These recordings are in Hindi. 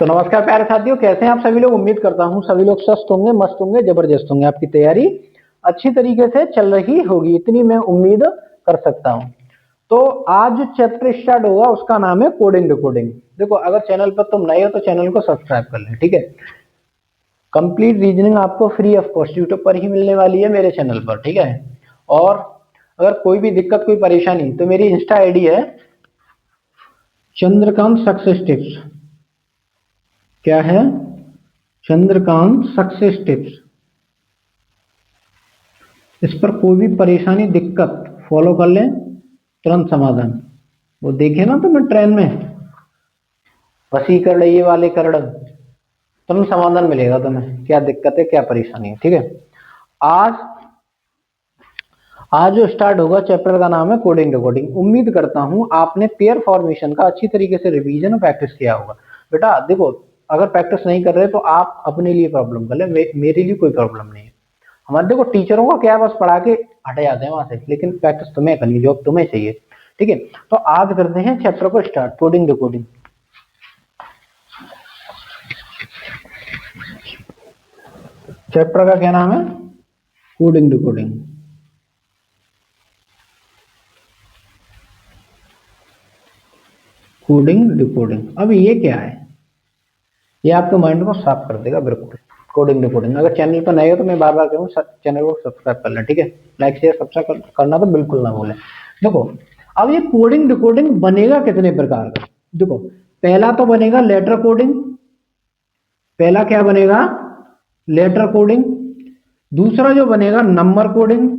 तो नमस्कार प्यारे साथियों, कैसे हैं आप सभी लोग। उम्मीद करता हूं सभी लोग स्वस्थ होंगे, मस्त होंगे, जबरदस्त होंगे। आपकी तैयारी अच्छी तरीके से चल रही होगी, इतनी मैं उम्मीद कर सकता हूं। तो आज जो चैप्टर स्टार्ट होगा उसका नाम है कोडिंग डिकोडिंग। देखो, अगर चैनल पर तुम नए हो तो चैनल को सब्सक्राइब कर लें, ठीक है। कंप्लीट रीजनिंग आपको फ्री ऑफ कॉस्ट यूट्यूब पर ही मिलने वाली है, मेरे चैनल पर, ठीक है। और अगर कोई भी दिक्कत, कोई परेशानी, तो मेरी इंस्टा आईडी है चंद्रकांत सक्सेस टिप्स। क्या है? Chandrakant success tips. इस पर कोई भी परेशानी, दिक्कत फॉलो कर लें, तुरंत समाधान। वो देखे ना तुम्हें ट्रेन में वसीकरण, ये वाले करण, तुरंत समाधान मिलेगा तुम्हें, क्या दिक्कत है, क्या परेशानी है, ठीक है। आज आज जो स्टार्ट होगा चैप्टर का नाम है कोडिंग डिकोडिंग। उम्मीद करता हूं आपने पेयर फॉर्मेशन का अच्छी तरीके से रिवीजन और प्रैक्टिस किया होगा। बेटा देखो, अगर प्रैक्टिस नहीं कर रहे तो आप अपने लिए प्रॉब्लम कर ले, मेरे लिए कोई प्रॉब्लम नहीं है। हमारे देखो टीचरों का क्या, बस पढ़ा के हट जाते हैं वहां से, लेकिन प्रैक्टिस तुम्हें करनी, जॉब तुम्हें चाहिए, ठीक है। तो आज करते हैं चैप्टर को स्टार्ट, कोडिंग डिकोडिंग। चैप्टर का क्या नाम है? Coding decoding. Coding decoding. अब ये क्या है? ये आपके माइंड को साफ कर देगा बिल्कुल। कोडिंग डिकोडिंग, अगर चैनल पर नए हो तो मैं बार बार कहूँ चैनल को सब्सक्राइब कर लें, ठीक है। लाइक शेयर सब्सक्राइब करना तो बिल्कुल ना भूलें। देखो, अब ये कोडिंग डिकोडिंग बनेगा कितने प्रकार का। देखो, पहला तो बनेगा लेटर कोडिंग। पहला क्या बनेगा? Letter coding. दूसरा जो बनेगा नंबर कोडिंग।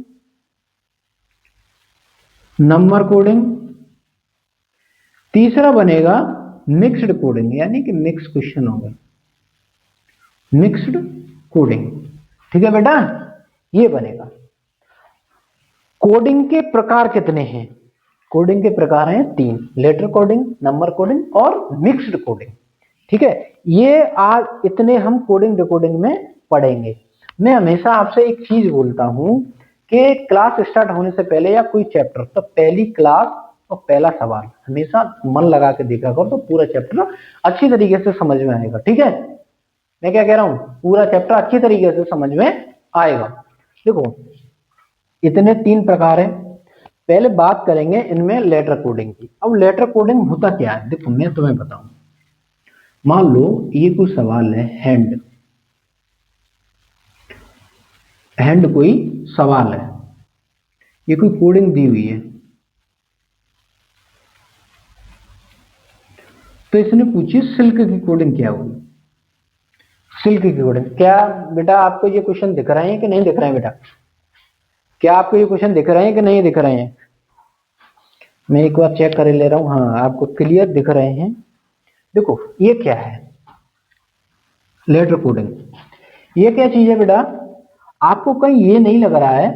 Number coding. तीसरा बनेगा मिक्स्ड कोडिंग, यानी कि मिक्स क्वेश्चन होगा, मिक्स्ड कोडिंग, ठीक है बेटा। ये बनेगा। कोडिंग के प्रकार कितने हैं? कोडिंग के प्रकार हैं 3, लेटर कोडिंग, नंबर कोडिंग और मिक्स्ड कोडिंग, ठीक है। ये आज इतने हम कोडिंग डिकोडिंग में पढ़ेंगे। मैं हमेशा आपसे एक चीज बोलता हूं कि क्लास स्टार्ट होने से पहले या कोई चैप्टर, तो पहली क्लास और पहला सवाल हमेशा मन लगा के देखा करो, तो पूरा चैप्टर अच्छी तरीके से समझ में आएगा, ठीक है। मैं क्या कह रहा हूं, पूरा चैप्टर अच्छी तरीके से समझ में आएगा। देखो, इतने 3 प्रकार है। पहले बात करेंगे इनमें लेटर कोडिंग की। अब लेटर कोडिंग होता क्या है, देखो मैं तुम्हें बताऊं। मान लो ये कोई सवाल है, हैंड हैंड कोई सवाल है, ये कोई कोडिंग दी हुई है। तो इसने पूछी सिल्क की कोडिंग क्या होगी। सिल्क की कोडिंग क्या बेटा, आपको ये क्वेश्चन दिख रहे हैं कि नहीं दिख रहे हैं बेटा? क्या आपको ये क्वेश्चन दिख रहे हैं कि नहीं दिख रहे हैं? मैं एक बार चेक कर ले रहा हूं। हाँ, आपको क्लियर दिख रहे हैं। देखो, ये क्या है? Letter coding. ये क्या चीज है बेटा? आपको कहीं ये नहीं लग रहा है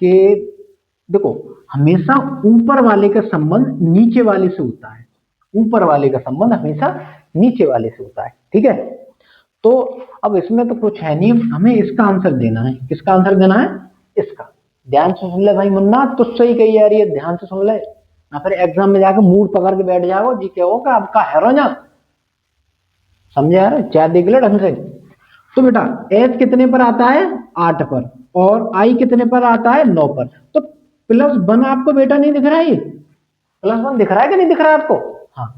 कि देखो, हमेशा ऊपर वाले का संबंध नीचे वाले से होता है। ऊपर वाले का संबंध हमेशा नीचे वाले से होता है, ठीक है। तो अब इसमें तो कुछ है नहीं, हमें इसका आंसर देना है। किसका आंसर देना है? इसका। ध्यान से सुन ले भाई मुन्ना, तुझसे ही कही जा रही है, ध्यान से सुन ले, ना फिर एग्जाम में जाकर मूड पकड़ के बैठ जाओ जी क्या होगा आपका हैरो जा। समझे यार, चाय देख ले ढंग से। तो बेटा एच कितने पर आता है? 8 पर। और आई कितने पर आता है? 9 पर। तो +1 आपको बेटा नहीं दिख रहा है? ये +1 दिख रहा है कि नहीं दिख रहा है आपको? हाँ।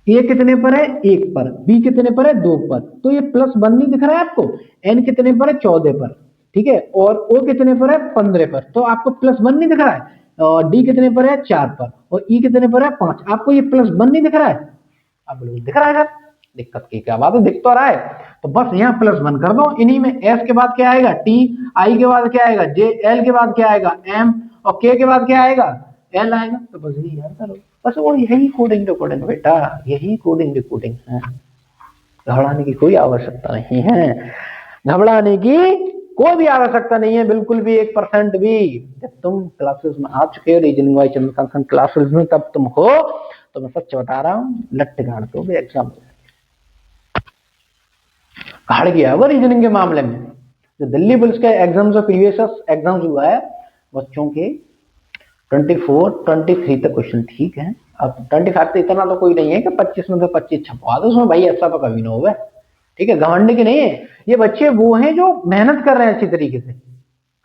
ए कितने पर है? 1 पर। बी कितने पर है? 2 पर। तो ये +1 नहीं दिख रहा है आपको। एन कितने पर है? 14 पर, ठीक है। और ओ कितने पर है? 15 पर। तो आपको +1 नहीं दिख रहा है। और डी कितने पर है? 4 पर। और ई कितने पर है? 5। आपको ये +1 नहीं दिख रहा है? अब बिल्कुल दिख रहा है सर, दिक्कत की क्या बात है, दिख तो रहा है। तो बस यहाँ +1 कर दो। इन्हीं में एस के बाद क्या आएगा? टी। आई के बाद क्या आएगा? जे। एल के बाद क्या आएगा? एम। और के के बाद क्या आएगा? एल आएगा। तो बस यही यार करो, बस वो यही कोडिंग डिकोडिंग बेटा, यही कोडिंग डिकोडिंग है। घबराने की कोई आवश्यकता नहीं है, घबराने की कोई भी आवश्यकता नहीं है, बिल्कुल भी 1% भी। जब तुम क्लासेस में आ चुके हो, रीजनिंग वाइज चंद्रकांत क्लासेस में, तब तुम हो, तो मैं सच बता रहा हूँ, लट्ट गाड़ दो एग्जाम में। हार गया होगा रीजनिंग के मामले में। जो दिल्ली पुलिस के एग्जाम्स और प्रीवियस एग्जाम्स हुआ है बच्चों के, 24 23 तक क्वेश्चन ठीक है। अब 25 तो इतना तो कोई नहीं है कि 25 में से 25 छपवा दो उसमें, भाई ऐसा तो कभी ना होगा। ठीक है, घमंड की नहीं है, ये बच्चे वो हैं जो मेहनत कर रहे हैं अच्छी तरीके से।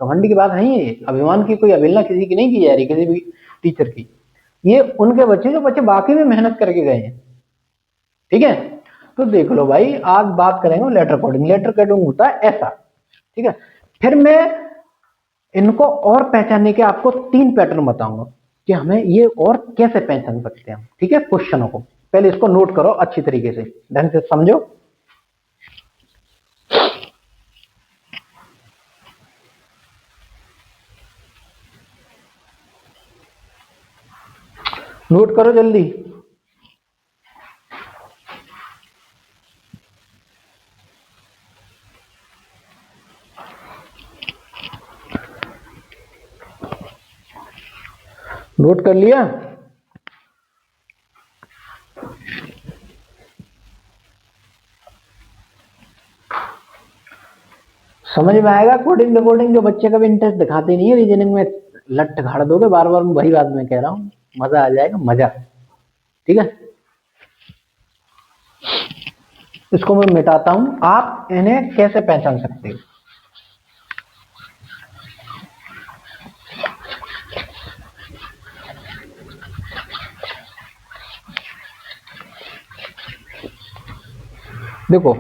घमंड की बात नहीं है, अभिमान की कोई अवहेलना किसी की नहीं की जा रही, किसी भी टीचर की। ये उनके बच्चे जो बच्चे बाकी में मेहनत करके गए हैं। ठीक है, तो देख लो भाई, आज बात करेंगे लेटर कोडिंग। लेटर कोडिंग होता है ऐसा। ठीक है, फिर मैं इनको और पहचानने के आपको 3 पैटर्न बताऊंगा कि हमें ये और कैसे पहचान सकते हैं। ठीक है, क्वेश्चनों को पहले इसको नोट करो अच्छी तरीके से, ढंग से समझो। नोट करो जल्दी। नोट कर लिया? समझ में आएगा? कोडिंग डिकोडिंग जो बच्चे का भी इंटरेस्ट दिखाते नहीं है, रीजनिंग में लट घाड़ दोगे बार बार, वही बात मैं कह रहा हूँ, मजा आ जाएगा, मजा। ठीक है, इसको मैं मिटाता हूं, आप इन्हें कैसे पहचान सकते हो। देखो,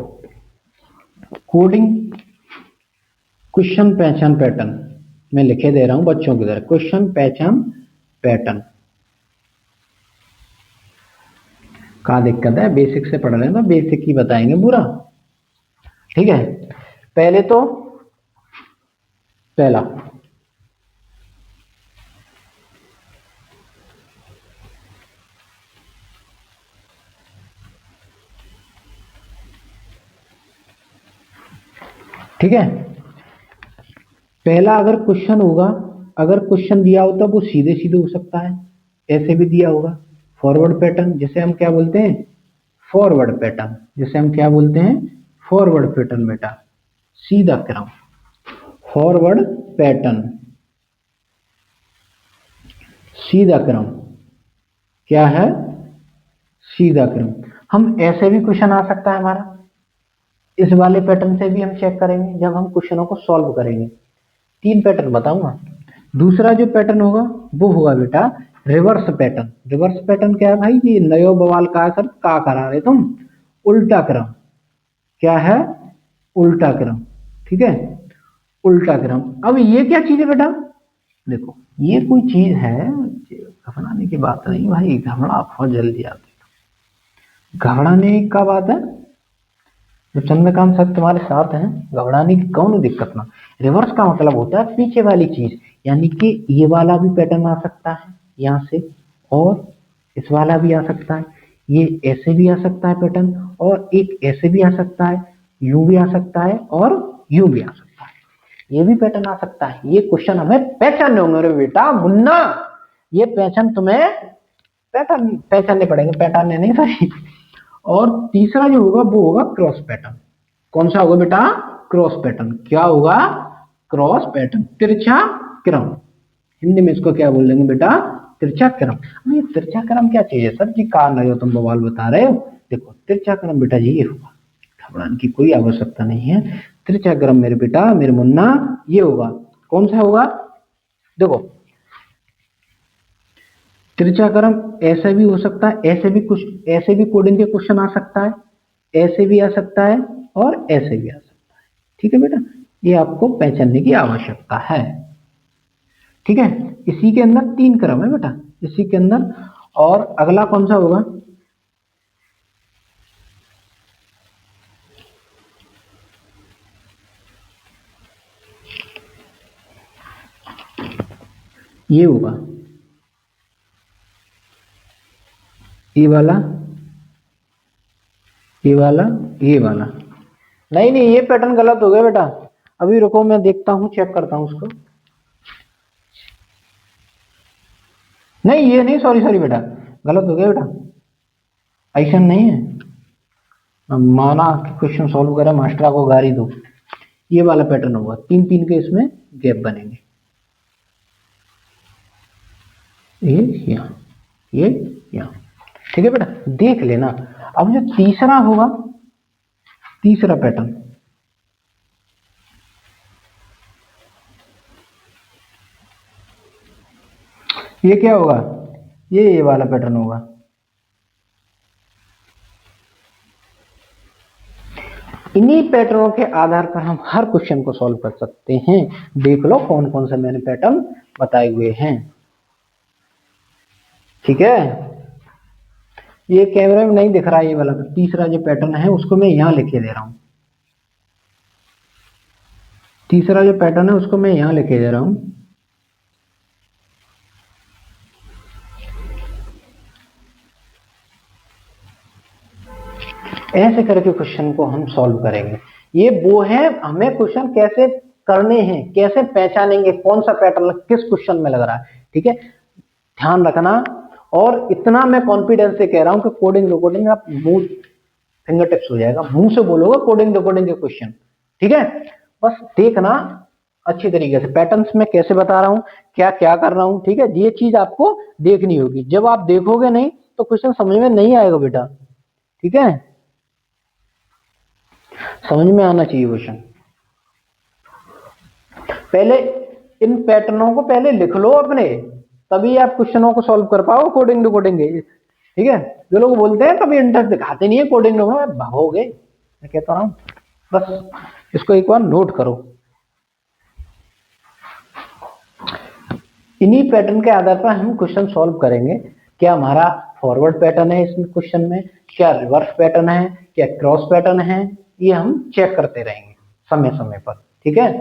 कोडिंग क्वेश्चन पहचान पैटर्न मैं लिखे दे रहा हूं बच्चों की तरह, क्वेश्चन पहचान पैटर्न। कहाँ दिक्कत है? बेसिक से पढ़ लेना, बेसिक ही बताएंगे पूरा। ठीक है, पहले तो पहला ठीक है, पहला अगर क्वेश्चन होगा, अगर क्वेश्चन दिया होता वो सीधे सीधे हो सकता है, ऐसे भी दिया होगा फॉरवर्ड पैटर्न, जिसे हम क्या बोलते हैं? फॉरवर्ड पैटर्न, जिसे हम क्या बोलते हैं? फॉरवर्ड पैटर्न बेटा, सीधा क्रम, फॉरवर्ड पैटर्न, सीधा क्रम। क्या है? सीधा क्रम। हम ऐसे भी क्वेश्चन आ सकता है हमारा, इस वाले पैटर्न से भी हम चेक करेंगे जब हम क्वेश्चनों को सॉल्व करेंगे। 3 पैटर्न बताऊंगा। दूसरा जो पैटर्न होगा वो होगा बेटा रिवर्स पैटर्न। रिवर्स पैटर्न क्या है भाई जी? नयो बवाल का सर का करा रहे तुम, उल्टा क्रम। क्या है? उल्टा क्रम। ठीक है, उल्टा क्रम। अब ये क्या चीज है बेटा? देखो, ये कोई चीज है, घबराने की बात नहीं भाई, घबरा बहुत जल्दी आते। घबराने का बात है, जब चंद्रकांत सर तुम्हारे साथ हैं, घबराने की कौन दिक्कत ना। रिवर्स का मतलब होता है पीछे वाली चीज, यानी कि ये वाला भी पैटर्न आ सकता है यहाँ से, और इस वाला भी आ सकता है, ये ऐसे भी आ सकता है पैटर्न, और एक ऐसे भी आ सकता है, यूं भी आ सकता है, और यूं भी आ सकता है, ये भी पैटर्न आ सकता है। ये क्वेश्चन हमें पहचानने होंगे रे बेटा मुन्ना, ये पहचान तुम्हें पैटर्न पहचानने पड़ेंगे, पहचानने नहीं सही। और तीसरा जो होगा वो होगा क्रॉस पैटर्न। कौन सा होगा बेटा? Cross pattern. क्या होगा? क्रॉस पैटर्न, तिरछा क्रम। हिंदी में इसको क्या बोल देंगे बेटा? तिरछा क्रम। ये तिरछा क्रम क्या चीज है सर जी? कान रहे हो तुम, बवाल बता रहे हो। देखो, तिरछा क्रम बेटा जी ये होगा, घबराने की कोई आवश्यकता नहीं है। तिरछा क्रम मेरे बेटा, मेरे मुन्ना, ये होगा। कौन सा होगा? देखो, तिरछा क्रम ऐसे भी हो सकता है, ऐसे भी कुछ, ऐसे भी कोडिंग के क्वेश्चन आ सकता है, ऐसे भी आ सकता है, और ऐसे भी आ सकता है। ठीक है बेटा, ये आपको पहचानने की आवश्यकता है। ठीक है, इसी के अंदर 3 क्रम है बेटा, इसी के अंदर। और अगला कौन सा होगा? ये होगा, ये वाला, ये वाला, ये वाला। नहीं नहीं, ये पैटर्न गलत हो गया बेटा, अभी रुको मैं देखता हूं, चेक करता हूं उसको। नहीं ये नहीं, सॉरी सॉरी बेटा, गलत हो गया बेटा, ऐसा नहीं है। माना क्वेश्चन सॉल्व करा, मास्टर को गारी दो, ये वाला पैटर्न होगा, 3 3 के इसमें गैप बनेंगे। ये यहाँ, ये यहाँ। ठीक है बेटा, देख लेना। अब जो तीसरा होगा, तीसरा पैटर्न, ये क्या होगा, ये वाला पैटर्न होगा। इन्हीं पैटर्नों के आधार पर हम हर क्वेश्चन को सॉल्व कर सकते हैं। देख लो कौन कौन से मैंने पैटर्न बताए हुए हैं। ठीक है, ये कैमरे में नहीं दिख रहा है, ये वाला तीसरा जो पैटर्न है उसको मैं यहां लिखे दे रहा हूं। तीसरा जो पैटर्न है उसको मैं यहां लिखे दे रहा हूं। ऐसे करके क्वेश्चन को हम सॉल्व करेंगे। ये वो है, हमें क्वेश्चन कैसे करने हैं, कैसे पहचानेंगे कौन सा पैटर्न किस क्वेश्चन में लग रहा है। ठीक है, ध्यान रखना। और इतना मैं कॉन्फिडेंस से कह रहा हूं कि कोडिंग रिकॉर्डिंग आप मुंह फिंगर टिप्स हो जाएगा, मुंह से बोलोगे कोडिंग रिकॉर्डिंग के क्वेश्चन। ठीक है, बस देखना अच्छी तरीके से पैटर्न्स में कैसे बता रहा हूं, क्या क्या कर रहा हूं। ठीक है, ये चीज आपको देखनी होगी। जब आप देखोगे नहीं तो क्वेश्चन समझ में नहीं आएगा बेटा। ठीक है, समझ में आना चाहिए क्वेश्चन। पहले इन पैटर्नों को पहले लिख लो अपने, तभी आप क्वेश्चनों को सॉल्व कर पाओ कोडिंग रिकॉर्डिंग के। ठीक है, जो लोग बोलते हैं कभी इंटरेस्ट दिखाते नहीं है कोडिंग में, भागोगे। मैं कहता हूं बस इसको एक बार नोट करो। इन्हीं पैटर्न के आधार पर हम क्वेश्चन सॉल्व करेंगे। क्या हमारा फॉरवर्ड पैटर्न है इसमें क्वेश्चन में, क्या रिवर्स पैटर्न है, क्या क्रॉस पैटर्न है, ये हम चेक करते रहेंगे समय समय पर। ठीक है,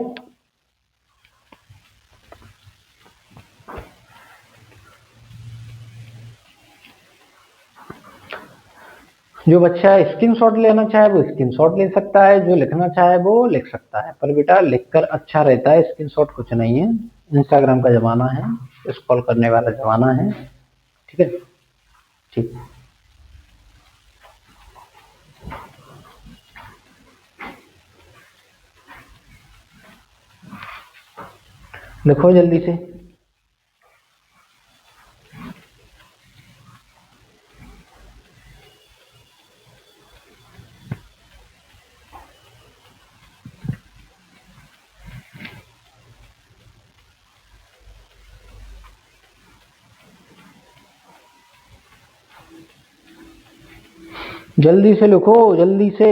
जो बच्चा स्क्रीनशॉट लेना चाहे वो स्क्रीनशॉट ले सकता है, जो लिखना चाहे वो लिख सकता है। पर बेटा लिखकर अच्छा रहता है, स्क्रीनशॉट कुछ नहीं है। इंस्टाग्राम का जमाना है, स्क्रॉल करने वाला जमाना है। ठीक है, ठीक, लिखो जल्दी से। जल्दी से लिखो, जल्दी से।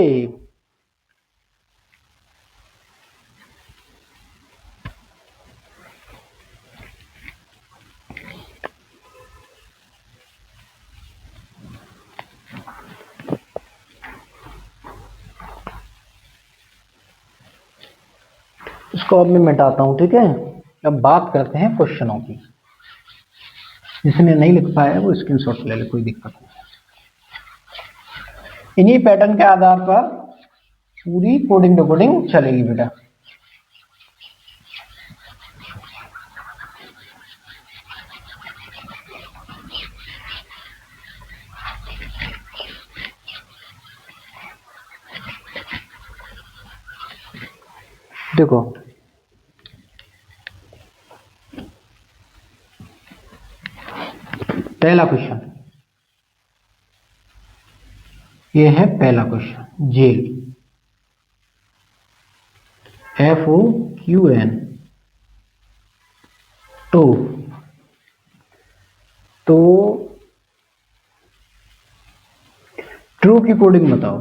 इसको अब मैं मिटाता हूं। ठीक है, अब बात करते हैं क्वेश्चनों की। जिसने नहीं लिख पाया वो स्क्रीनशॉट ले ले, कोई दिक्कत नहीं। इन्हीं पैटर्न के आधार पर पूरी कोडिंग रिकॉर्डिंग चलेगी बेटा। देखो पहला क्वेश्चन, ये है पहला क्वेश्चन। जेल, FOQN, तो ट्रू की कोडिंग बताओ।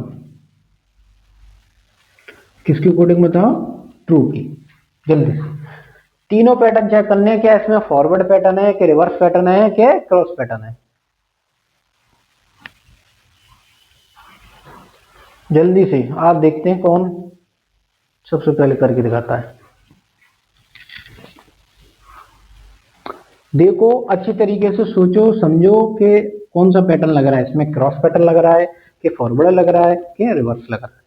किसकी कोडिंग बताओ? ट्रू की। जल्दी से तीनों पैटर्न चेक करने हैं, क्या इसमें फॉरवर्ड पैटर्न है, कि रिवर्स पैटर्न है, कि क्रॉस पैटर्न है। जल्दी से आप देखते हैं कौन सबसे पहले करके दिखाता है। देखो अच्छी तरीके से सोचो समझो कि कौन सा पैटर्न लग रहा है इसमें, क्रॉस पैटर्न लग रहा है, कि फॉरवर्ड लग रहा है, कि रिवर्स लग रहा है।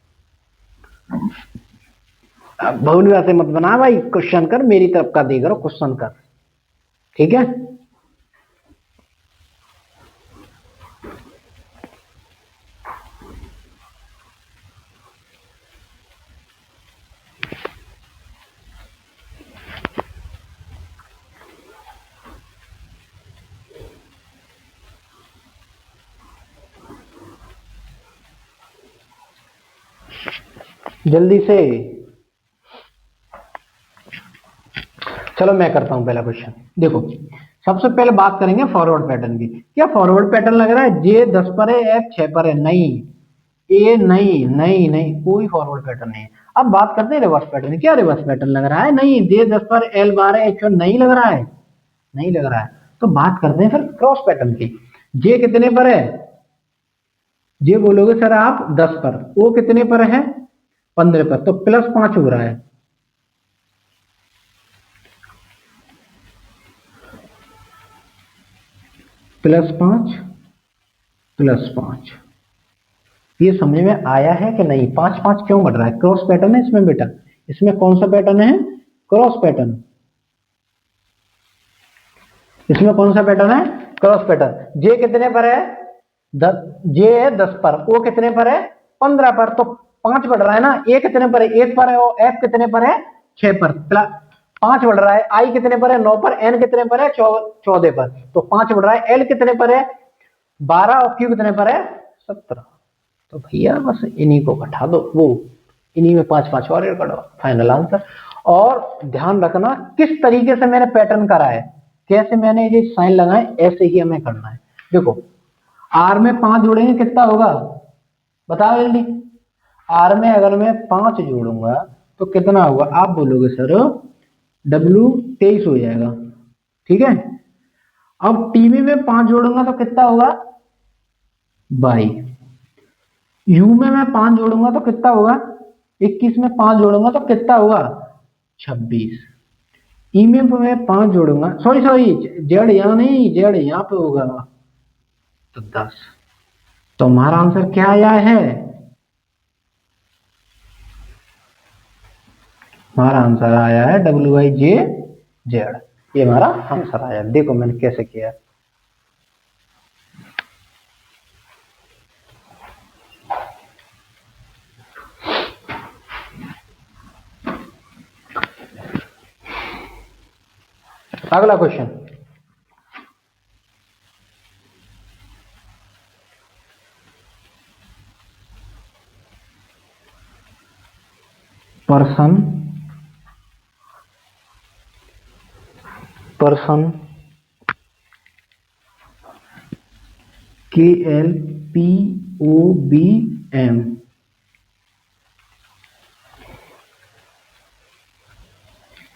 अब बहुलता से मत बना भाई, क्वेश्चन कर, मेरी तरफ का देख रहा क्वेश्चन कर। ठीक है, जल्दी से। चलो मैं करता हूं पहला क्वेश्चन। देखो सबसे पहले बात करेंगे फॉरवर्ड पैटर्न की। क्या फॉरवर्ड पैटर्न लग रहा है? जे 10 पर है, एफ 6 पर है? नहीं, ए नहीं नहीं नहीं, कोई फॉरवर्ड पैटर्न नहीं है। अब बात करते हैं रिवर्स पैटर्न। क्या रिवर्स पैटर्न लग रहा है? नहीं, जे 10 पर एल 12 एच 1 नहीं लग रहा है, नहीं लग रहा है। तो बात करते हैं फिर क्रॉस पैटर्न की। जे कितने पर है? जे बोलोगे सर आप 10 पर, ओ कितने पर है? 15 पर, तो +5 हो रहा है। +5 +5, ये समझ में आया है कि नहीं? 5 5 क्यों बढ़ रहा है? क्रॉस पैटर्न है इसमें बेटा। इसमें कौन सा पैटर्न है? Cross pattern. इसमें कौन सा पैटर्न है? Cross pattern. जे कितने पर है? 10, जे है 10 पर, ओ कितने पर है? 15 पर, तो 5 बढ़ रहा है ना। ए कितने पर है? 1 पर है। और एफ कितने पर है? 6 पर। 5 बढ़ रहा है। आई कितने पर है? 9 पर। एन कितने पर है? 14 पर, तो 5 बढ़ रहा है। एल कितने पर है? 12। और क्यू कितने पर है? 17। तो भैया बस इन्हीं को घटा दो, वो इन्हीं में 5 5 और कर दो, फाइनल आंसर। और ध्यान रखना किस तरीके से मैंने पैटर्न करा है, कैसे मैंने ये साइन लगाए, ऐसे ही हमें करना है। देखो आर में 5 जोड़ेंगे कितना होगा? बताओ जल्दी। आर में अगर मैं 5 जोड़ूंगा तो कितना होगा? आप बोलोगे सर डब्ल्यू 23 हो जाएगा, ठीक है। अब टीवी में 5 जोड़ूंगा तो कितना होगा? 22। यू में मैं 5 जोड़ूंगा तो कितना होगा? 21 में 5 जोड़ूंगा तो कितना होगा? 26। ई में मैं 5 जोड़ूंगा, सॉरी सॉरी, जेड यहाँ नहीं, जेड यहाँ पे होगा, तो 10। तो हमारा आंसर क्या आया है? हमारा आंसर आया है WIJZ। ये हमारा आंसर आया। देखो मैंने कैसे किया। अगला क्वेश्चन। पर्सन KLPOBM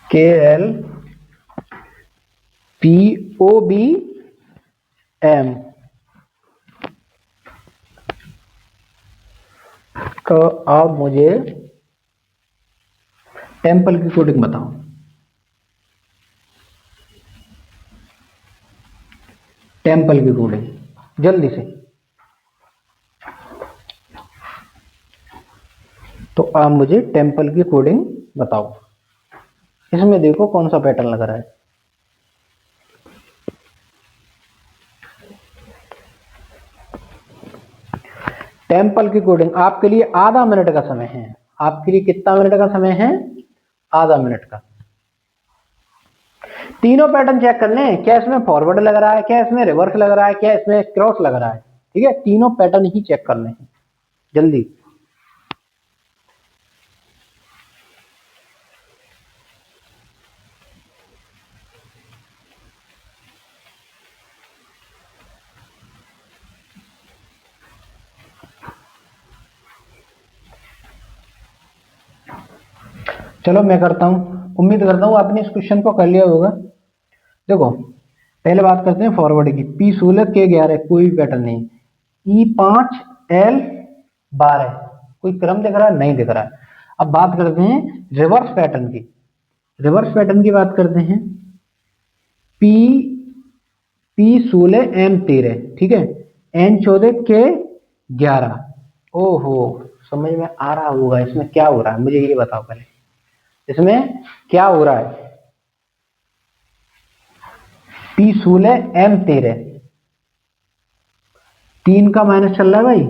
KLPOBM, तो आप मुझे टेम्पल की कोडिंग बताओ। टेम्पल की कोडिंग जल्दी से। तो आप मुझे टेम्पल की कोडिंग बताओ। इसमें देखो कौन सा पैटर्न लग रहा है। टेम्पल की कोडिंग आपके लिए आधा मिनट का समय है। आपके लिए कितना मिनट का समय है? आधा मिनट का। तीनों पैटर्न चेक कर लें, क्या इसमें फॉरवर्ड लग रहा है, क्या इसमें रिवर्स लग रहा है, क्या इसमें क्रॉस लग रहा है। ठीक है, तीनों पैटर्न ही चेक करने हैं जल्दी। चलो मैं करता हूं, उम्मीद करता हूं आपने इस क्वेश्चन को कर लिया होगा। देखो पहले बात करते हैं फॉरवर्ड की। P16 K11 कोई भी पैटर्न नहीं। E5 L12 कोई क्रम दिख रहा है? नहीं दिख रहा है। अब बात करते हैं रिवर्स पैटर्न की। रिवर्स पैटर्न की बात करते हैं। P16 M13, ठीक है, N14 K11। ओहो, समझ में आ रहा होगा इसमें क्या हो रहा है, मुझे ये बताओ पहले इसमें क्या हो रहा है। P16 M13, 3 का माइनस चल रहा है भाई।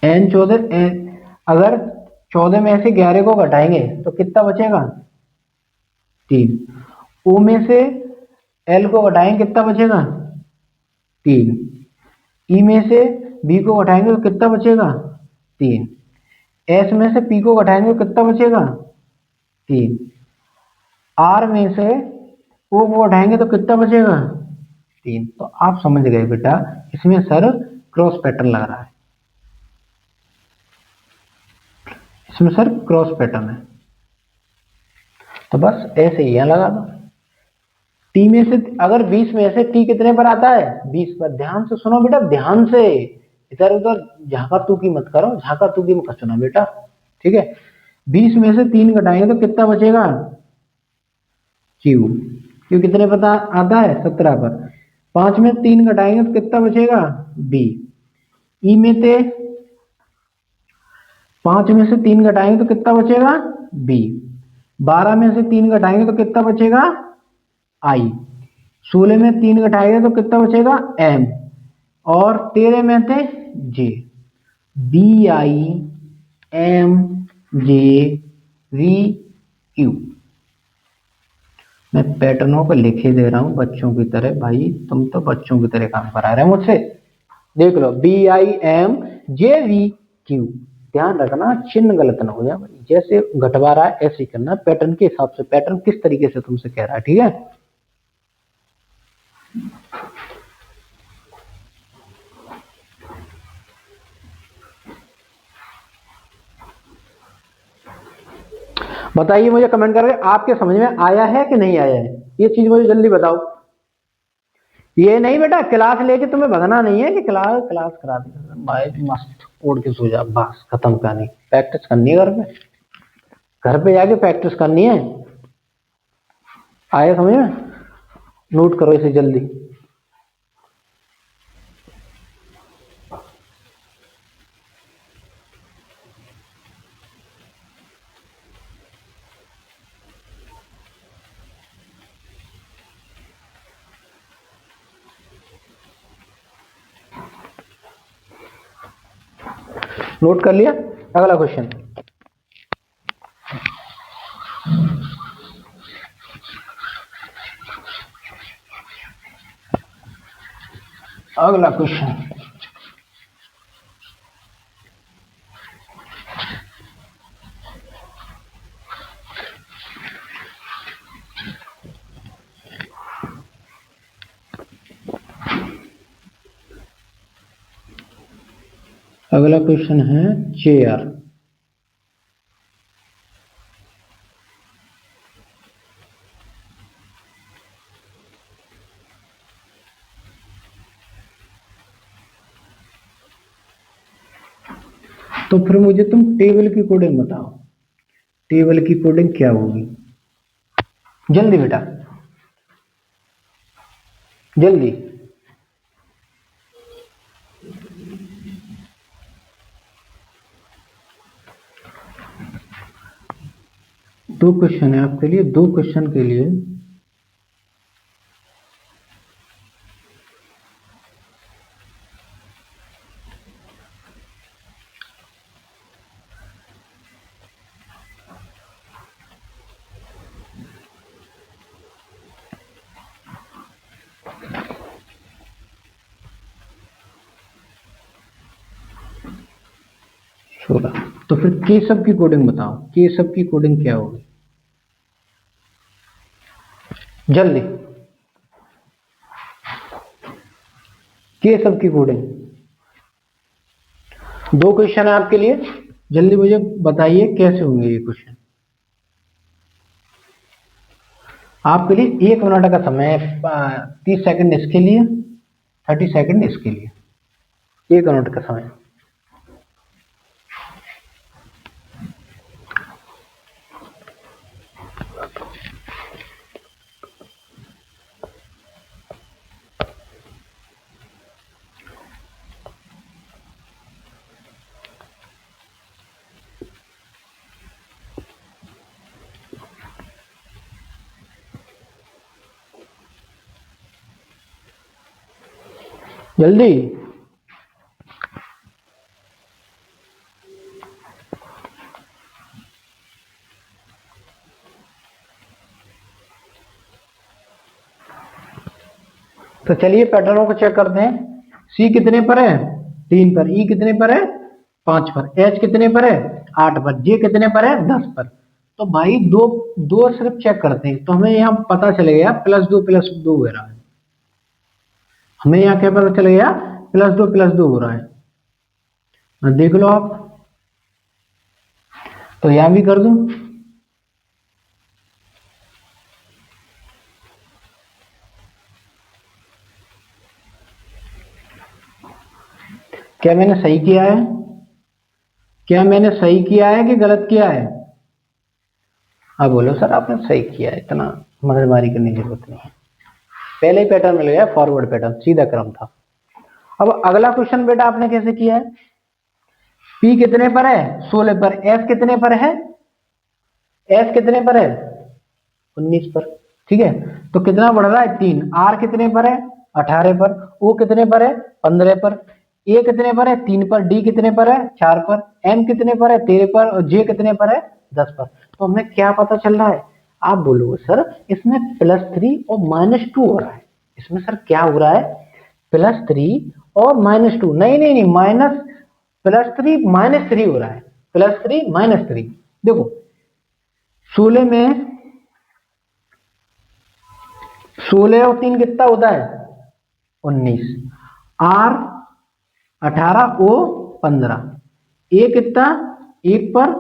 N14, अगर 14 में से 11 को घटाएंगे तो कितना बचेगा? 3। O में से L को घटाएंगे कितना बचेगा? 3। E में से B को घटाएंगे तो कितना बचेगा? 3। एस में से पी को घटाएंगे तो कितना बचेगा 3। आर में से ओ को घटाएंगे तो कितना बचेगा 3। तो आप समझ गए बेटा, इसमें सर क्रॉस पैटर्न लग रहा है, इसमें सर क्रॉस पैटर्न है। तो बस ऐसे ही लगा दो। टी में से अगर 20 में से टी कितने पर आता है 20 पर। ध्यान से सुनो बेटा, ध्यान से, इधर उधर झाका तू की मत करो, झाका तू की मत सुना बेटा, ठीक है। 20 में से 3 घटाएंगे तो कितना बचेगा क्यू। क्यू कितने पता आता है 17 पर। 5 में 3 घटाएंगे तो कितना बचेगा बी। ई में से 5 में से 3 घटाएंगे तो कितना बचेगा बी। 12 में से 3 घटाएंगे तो कितना बचेगा आई। 16 में 3 घटाएंगे तो कितना बचेगा एम। और 13 में थे J. B I M J V Q. मैं पैटर्नों को लिखे दे रहा हूं बच्चों की तरह, भाई तुम तो बच्चों की तरह काम करा रहे हो मुझसे। देख लो B I M J V Q. ध्यान रखना चिन्ह गलत ना हो जाए, जैसे घटवा रहा है ऐसे ही करना, पैटर्न के हिसाब से, पैटर्न किस तरीके से तुमसे कह रहा है, ठीक है। बताइए मुझे कमेंट करके, आपके समझ में आया है कि नहीं आया है, ये चीज मुझे जल्दी बताओ। ये नहीं बेटा क्लास लेके तुम्हें भगना नहीं है कि क्लास क्लास करा दी भाई मस्त ओढ़ के सो जा, बस खत्म करनी, प्रैक्टिस करनी है घर पे, घर पे जाके प्रैक्टिस करनी है। आया समझ में, नोट करो इसे जल्दी। नोट कर लिया। अगला क्वेश्चन, अगला क्वेश्चन, अगला क्वेश्चन है चेयर। तो फिर मुझे तुम टेबल की कोडिंग बताओ, टेबल की कोडिंग क्या होगी, जल्दी बेटा जल्दी। दो क्वेश्चन है आपके लिए, दो क्वेश्चन के लिए तो फिर केशव की कोडिंग बताओ, केशव की कोडिंग क्या होगी जल्दी, केशव की कोडिंग। दो क्वेश्चन है आपके लिए, जल्दी मुझे बताइए कैसे होंगे ये क्वेश्चन। आपके लिए 1 मिनट का समय है, 30 सेकंड इसके लिए, 30 सेकंड इसके लिए, 1 मिनट का समय। जल्दी तो चलिए पैटर्नों को चेक करते हैं। सी कितने पर है 3 पर, ई कितने पर है 5 पर, एच कितने पर है 8 पर, जे कितने पर है 10 पर। तो भाई दो दो सिर्फ चेक करते हैं तो हमें यहाँ पता चल गया +2 हो रहा है। हमें यहाँ क्या पता चल गया +2 हो रहा है। देख लो आप, तो यहां भी कर दूं। क्या मैंने सही किया है? क्या मैंने सही किया है कि गलत किया है? हाँ बोलो सर आपने सही किया है, इतना मगजमारी करने की जरूरत नहीं है। पहले ही पैटर्न मिल गया, फॉरवर्ड पैटर्न, सीधा क्रम था। अब अगला क्वेश्चन बेटा आपने कैसे किया है? पी कितने पर है 16 पर, एस कितने पर है, एस कितने पर है 19 पर। ठीक है, तो कितना बढ़ रहा है 3। आर कितने पर है 18 पर, ओ कितने पर है 15 पर, ए कितने पर है 3 पर, डी कितने पर है 4 पर, एम कितने पर है 13 पर और जे कितने पर है 10 पर। तो हमें क्या पता चल रहा है? आप बोलोगे सर इसमें +3 और -2 हो रहा है। इसमें सर क्या हो रहा है? +3 और -2, नहीं नहीं नहीं, +3 -3 हो रहा है, +3 -3। देखो 16 में 16 और 3 कितना होता है 19, आर 18, ओ 15, ए कितना 1 पर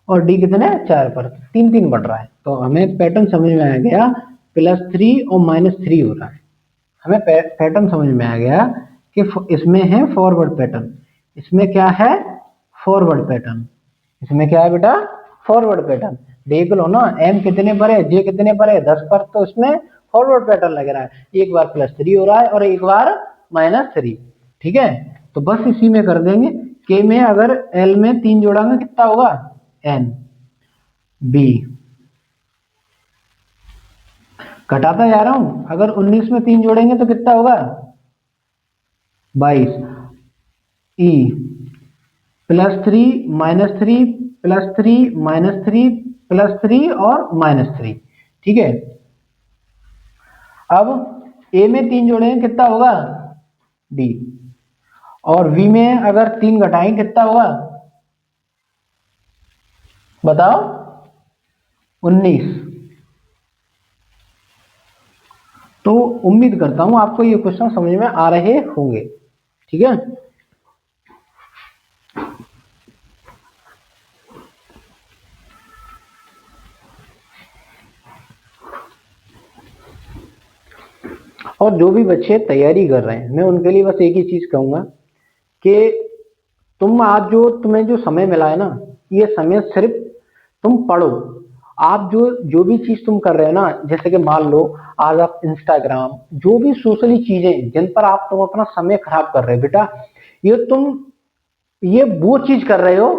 और डी कितने 4 पर, 3 बढ़ रहा है। तो हमें पैटर्न समझ में आ गया, +3 और -3 हो रहा है। हमें पैटर्न समझ में आ गया कि इसमें है फॉरवर्ड पैटर्न। इसमें क्या है फॉरवर्ड पैटर्न। इसमें क्या है बेटा फॉरवर्ड पैटर्न। देख लो ना, एम कितने पर है, जे कितने पर है 10 पर, तो इसमें फॉरवर्ड पैटर्न लग रहा है। एक बार +3 हो रहा है और एक बार -3। ठीक है, तो बस इसी में कर देंगे। के में अगर एल में 3 जोड़ांगे कितना होगा एन, बी घटाता जा रहा हूं, अगर 19 में 3 जोड़ेंगे तो कितना होगा 22, ई +3 -3 +3 -3 +3 और -3। ठीक है, अब ए में 3 जोड़ेंगे कितना होगा डी, और वी में अगर 3 घटाएंगे कितना होगा बताओ 19। तो उम्मीद करता हूं आपको ये क्वेश्चन समझ में आ रहे होंगे। ठीक है, और जो भी बच्चे तैयारी कर रहे हैं मैं उनके लिए बस एक ही चीज कहूंगा कि तुम आज जो तुम्हें जो समय मिला है ना, ये समय सिर्फ तुम पढ़ो। आप जो जो भी चीज तुम कर रहे हो ना, जैसे कि मान लो आज आप इंस्टाग्राम, जो भी सोशली चीजें जिन पर आप तुम अपना समय खराब कर रहे हो बेटा, ये तुम ये वो चीज कर रहे हो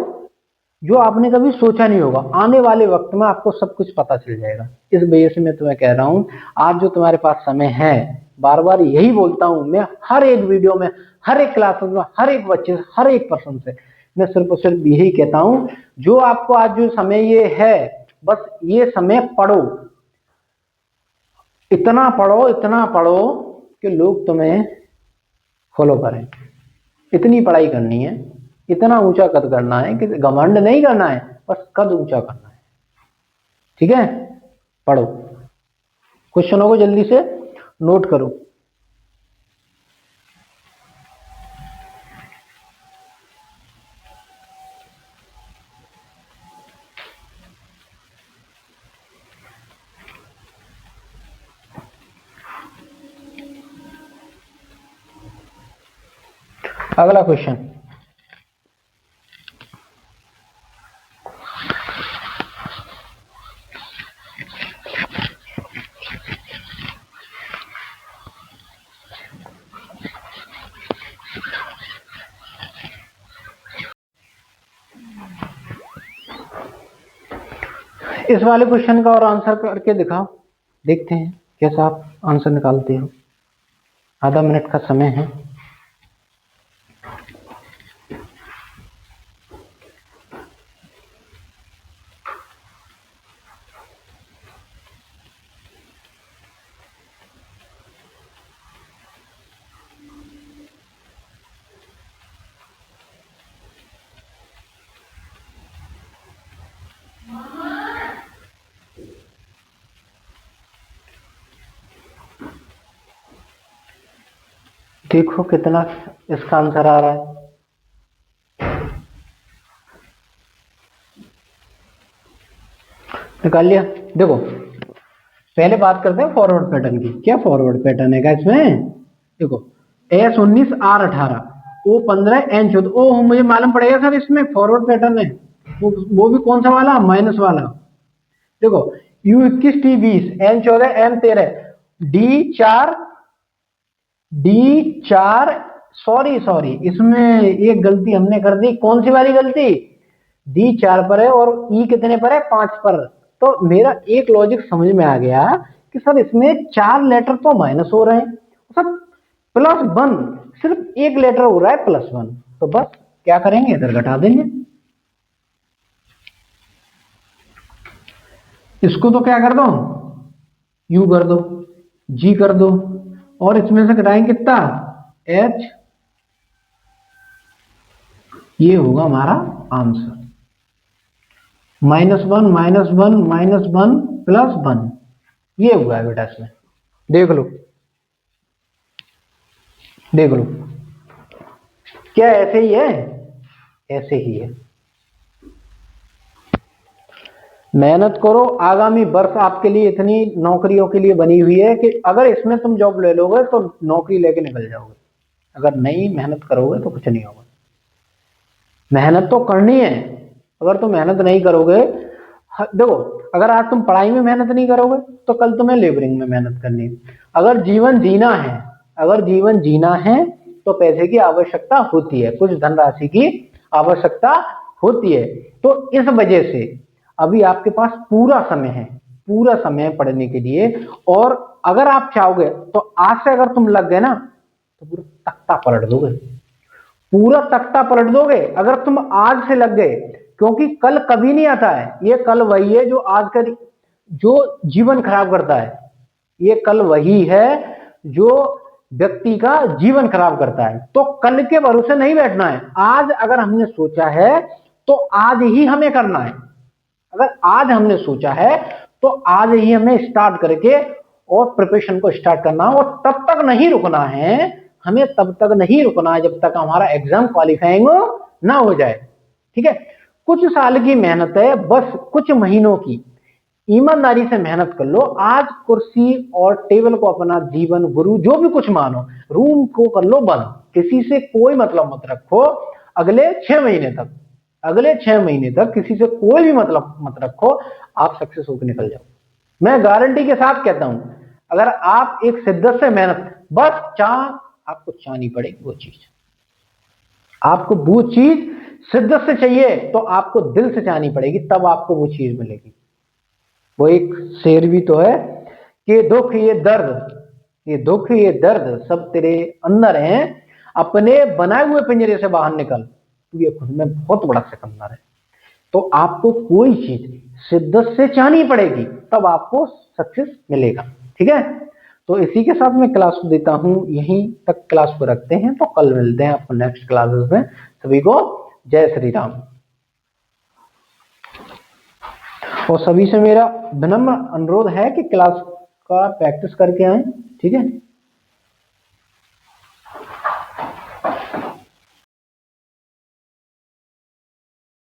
जो आपने कभी सोचा नहीं होगा। आने वाले वक्त में आपको सब कुछ पता चल जाएगा। इस वजह से मैं तुम्हें कह रहा हूं, आज जो तुम्हारे पास समय है, बार बार यही बोलता हूं मैं हर एक वीडियो में, हर एक क्लास में, हर एक बच्चे से, हर एक पर्सन से मैं सिर्फ और सिर्फ यही कहता हूं, जो आपको आज जो समय ये है, बस ये समय पढ़ो, इतना पढ़ो कि लोग तुम्हें फॉलो करें। इतनी पढ़ाई करनी है, इतना ऊंचा कद करना है कि घमंड नहीं करना है, बस कद ऊंचा करना है। ठीक है, पढ़ो, क्वेश्चनों को जल्दी से नोट करो। अगला क्वेश्चन, इस वाले क्वेश्चन का और आंसर करके दिखाओ, देखते हैं कैसा आप आंसर निकालते हो। आधा मिनट का समय है। देखो कितना इसका आंसर आ रहा है। निकाल लिया। देखो पहले बात करते हैं फॉरवर्ड पैटर्न की। क्या फॉरवर्ड पैटर्न है इसमें? देखो S19 R18 O15 N14 ओ मुझे मालूम पड़ेगा सर इसमें फॉरवर्ड पैटर्न है। वो भी कौन सा वाला? माइनस वाला। देखो U21T20 N14 M13 D4 sorry इसमें एक गलती हमने कर दी। कौन सी वाली गलती? D4 पर है और E कितने पर है? 5 पर। तो मेरा एक लॉजिक समझ में आ गया कि सर इसमें 4 लेटर तो माइनस हो रहे हैं सर, +1 सिर्फ एक लेटर हो रहा है +1। तो बस क्या करेंगे, इधर घटा देंगे। इसको तो क्या कर दो, U कर दो, G कर दो, और इसमें से घटाएंगे कितना? H। ये होगा हमारा आंसर। -1 +1 ये हुआ है बेटा इसमें। देख लो देख लो, क्या ऐसे ही है? ऐसे ही है। मेहनत करो, आगामी वर्ष आपके लिए इतनी नौकरियों के लिए बनी हुई है कि अगर इसमें तुम जॉब ले लोगे तो नौकरी लेके निकल जाओगे। अगर नहीं मेहनत करोगे तो कुछ नहीं होगा। मेहनत तो करनी है। अगर तुम मेहनत नहीं करोगे, देखो अगर आज तुम पढ़ाई में मेहनत नहीं करोगे तो कल तुम्हें लेबरिंग में मेहनत करनी है। अगर जीवन जीना है तो पैसे की आवश्यकता होती है, कुछ धनराशि की आवश्यकता होती है। तो इस वजह से अभी आपके पास पूरा समय है पढ़ने के लिए। और अगर आप चाहोगे तो आज से अगर तुम लग गए ना तो पूरा तख्ता पलट दोगे अगर तुम आज से लग गए। क्योंकि कल कभी नहीं आता है। ये कल वही है जो आज का जो जीवन खराब करता है। ये कल वही है जो व्यक्ति का जीवन खराब करता है। तो कल के भरोसे नहीं बैठना है। आज अगर हमने सोचा है तो आज ही हमें करना है। अगर आज हमने सोचा है तो आज ही हमें स्टार्ट करके और प्रिपरेशन को स्टार्ट करना है। और तब तक नहीं रुकना है, हमें तब तक नहीं रुकना है जब तक हमारा एग्जाम क्वालिफाइंग ना हो जाए। ठीक है, कुछ साल की मेहनत है, बस कुछ महीनों की। ईमानदारी से मेहनत कर लो। आज कुर्सी और टेबल को अपना जीवन गुरु जो भी कुछ मानो, रूम को कर लो बंद, किसी से कोई मतलब मत रखो। अगले 6 महीने तक किसी से कोई भी मतलब मत रखो। आप सक्सेस होकर निकल जाओ। मैं गारंटी के साथ कहता हूं, अगर आप एक शिद्दत से मेहनत, बस आपको चाहनी पड़ेगी वो चीज। आपको वो चीज शिद्दत से चाहिए तो आपको दिल से चाहनी पड़ेगी, तब आपको वो चीज मिलेगी। वो एक शेर भी तो है कि दुख ये दर्द सब तेरे अंदर हैं, अपने बनाए हुए पिंजरे से बाहर निकल, तू ये खुद में बहुत बड़ा सिकंदर है। तो आपको कोई चीज शिद्दत से चाहनी पड़ेगी, तब आपको सक्सेस मिलेगा। ठीक है, तो इसी के साथ मैं क्लास को देता हूं, यहीं तक क्लास को रखते हैं। तो कल मिलते हैं आपको नेक्स्ट क्लासेस में। सभी को जय श्री राम। और सभी से मेरा विनम्र अनुरोध है कि क्लास का प्रैक्टिस करके आए। ठीक है।